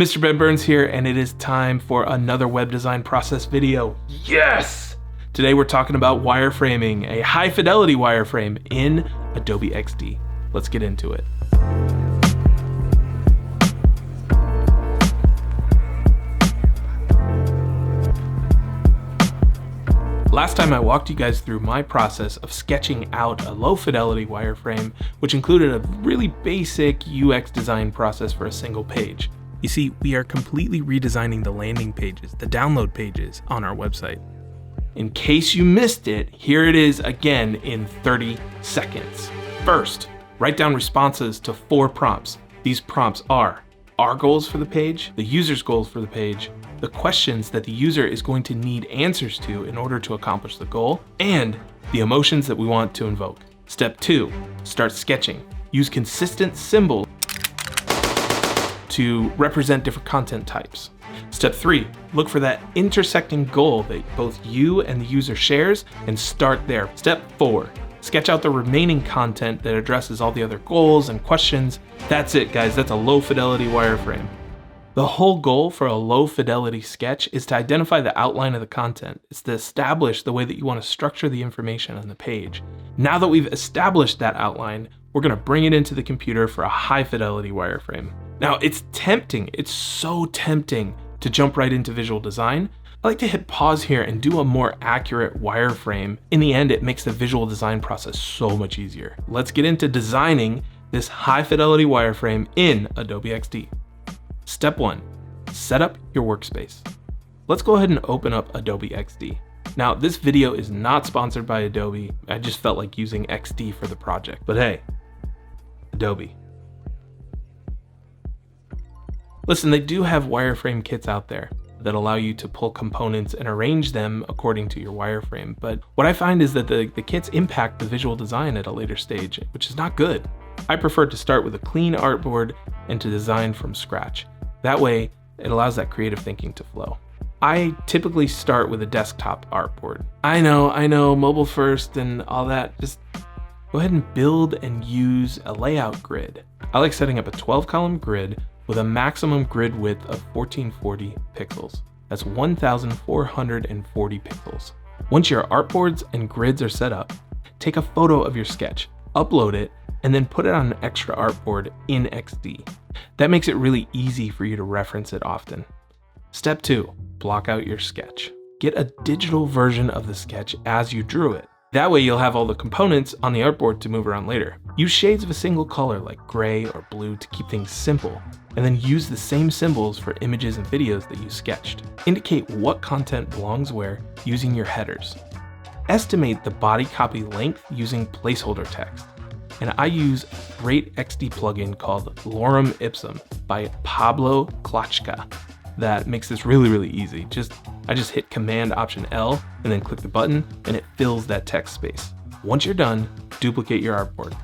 Mr. Ben Burns here, and it is time for another web design process video. Yes! Today we're talking about wireframing, a high fidelity wireframe in Adobe XD. Let's get into it. Last time I walked you guys through my process of sketching out a low fidelity wireframe, which included a really basic UX design process for a single page. You see, we are completely redesigning the landing pages, the download pages on our website. In case you missed it, here it is again in 30 seconds. First, write down responses to 4 prompts. These prompts are our goals for the page, the user's goals for the page, the questions that the user is going to need answers to in order to accomplish the goal, and the emotions that we want to invoke. Step 2, start sketching. Use consistent symbols to represent different content types. Step 3, look for that intersecting goal that both you and the user shares and start there. Step 4, sketch out the remaining content that addresses all the other goals and questions. That's it, guys. That's a low fidelity wireframe. The whole goal for a low fidelity sketch is to identify the outline of the content. It's to establish the way that you want to structure the information on the page. Now that we've established that outline, we're going to bring it into the computer for a high fidelity wireframe. Now it's tempting, it's so tempting to jump right into visual design. I like to hit pause here and do a more accurate wireframe. In the end, it makes the visual design process so much easier. Let's get into designing this high fidelity wireframe in Adobe XD. Step 1, set up your workspace. Let's go ahead and open up Adobe XD. Now, this video is not sponsored by Adobe. I just felt like using XD for the project, but hey, Adobe. Listen, they do have wireframe kits out there that allow you to pull components and arrange them according to your wireframe. But what I find is that the kits impact the visual design at a later stage, which is not good. I prefer to start with a clean artboard and to design from scratch. That way, it allows that creative thinking to flow. I typically start with a desktop artboard. I know, mobile first and all that. Just go ahead and build and use a layout grid. I like setting up a 12-column grid with a maximum grid width of 1440 pixels. That's 1,440 pixels. Once your artboards and grids are set up, take a photo of your sketch, upload it, and then put it on an extra artboard in XD. That makes it really easy for you to reference it often. Step 2, block out your sketch. Get a digital version of the sketch as you drew it. That way you'll have all the components on the artboard to move around later. Use shades of a single color like gray or blue to keep things simple, and then use the same symbols for images and videos that you sketched. Indicate what content belongs where using your headers. Estimate the body copy length using placeholder text. And I use a great XD plugin called Lorem Ipsum by Pablo Klachka that makes this really easy. I just hit Command Option L and then click the button and it fills that text space. Once you're done, duplicate your artboard.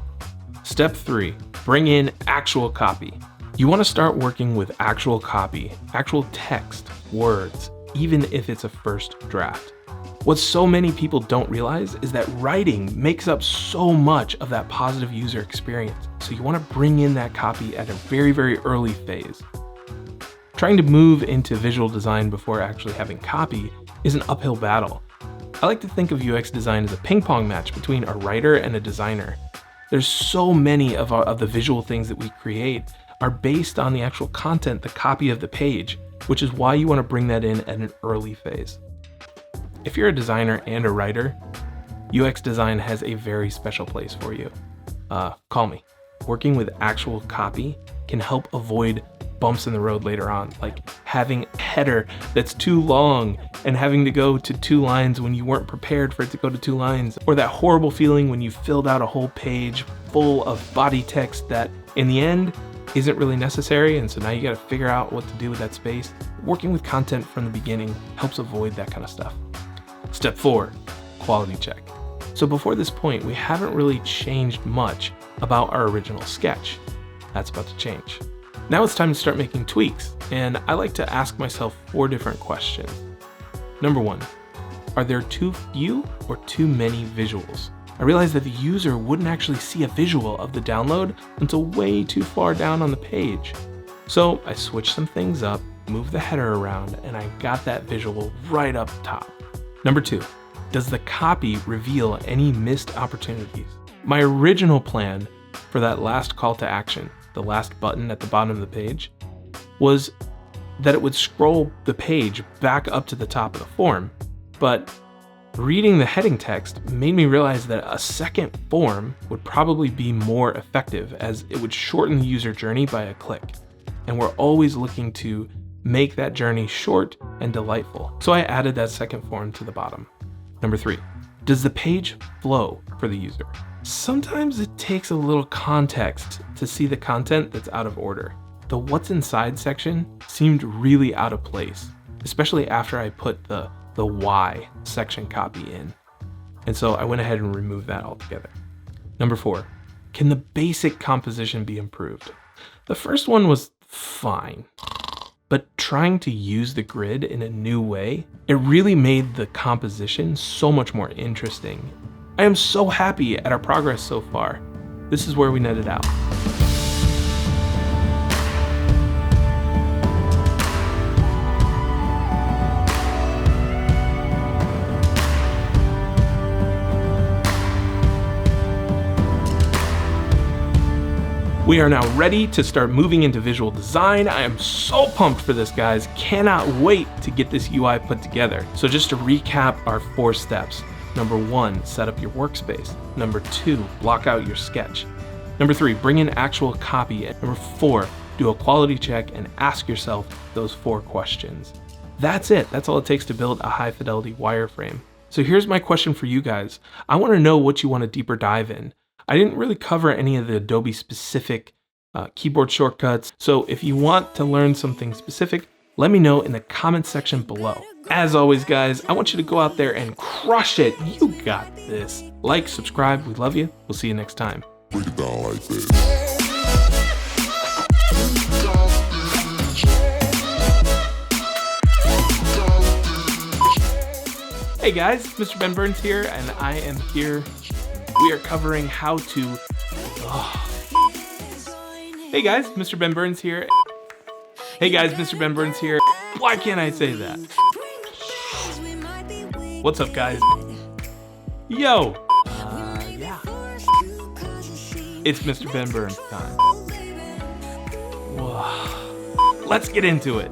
Step 3, bring in actual copy. You want to start working with actual copy, actual text, words, even if it's a first draft. What so many people don't realize is that writing makes up so much of that positive user experience. So you want to bring in that copy at a very early phase. Trying to move into visual design before actually having copy is an uphill battle. I like to think of UX design as a ping pong match between a writer and a designer. There's so many of the visual things that we create are based on the actual content, the copy of the page, which is why you want to bring that in at an early phase. If you're a designer and a writer, UX design has a very special place for you. Call me. Working with actual copy can help avoid bumps in the road later on, like having a header that's too long and having to go to 2 lines when you weren't prepared for it to go to 2 lines, or that horrible feeling when you filled out a whole page full of body text that in the end isn't really necessary, and so now you got to figure out what to do with that space. Working with content from the beginning helps avoid that kind of stuff. Step 4, quality check. So before this point, we haven't really changed much about our original sketch. That's about to change. Now it's time to start making tweaks, and I like to ask myself 4 different questions. Number 1, are there too few or too many visuals? I realized that the user wouldn't actually see a visual of the download until way too far down on the page. So I switched some things up, moved the header around, and I got that visual right up top. Number 2, does the copy reveal any missed opportunities? My original plan for that last call to action, the last button at the bottom of the page, was that it would scroll the page back up to the top of the form. But reading the heading text made me realize that a second form would probably be more effective, as it would shorten the user journey by a click. And we're always looking to make that journey short and delightful. So I added that second form to the bottom. Number 3, does the page flow for the user? Sometimes it takes a little context to see the content that's out of order. The what's inside section seemed really out of place, especially after I put the why section copy in. And so I went ahead and removed that altogether. Number 4, can the basic composition be improved? The first one was fine, but trying to use the grid in a new way, it really made the composition so much more interesting. I am so happy at our progress so far. This is where we netted out. We are now ready to start moving into visual design. I am so pumped for this, guys. Cannot wait to get this UI put together. So just to recap our 4 steps. Number 1, set up your workspace. Number 2, block out your sketch. Number 3, bring in actual copy. And number 4, do a quality check and ask yourself those 4 questions. That's it. That's all it takes to build a high fidelity wireframe. So here's my question for you guys. I want to know what you want to deeper dive in. I didn't really cover any of the Adobe specific keyboard shortcuts. So if you want to learn something specific, let me know in the comment section below. As always, guys, I want you to go out there and crush it. You got this. Like, subscribe. We love you. We'll see you next time. Break it down like this. Hey guys, Mr. Ben Burns here, and I am here. We are covering how to... Hey guys, Mr. Ben Burns here. Hey guys, Mr. Ben Burns here. Why can't I say that? What's up, guys? Yo! Yeah. It's Mr. Ben Burns time. Whoa. Let's get into it.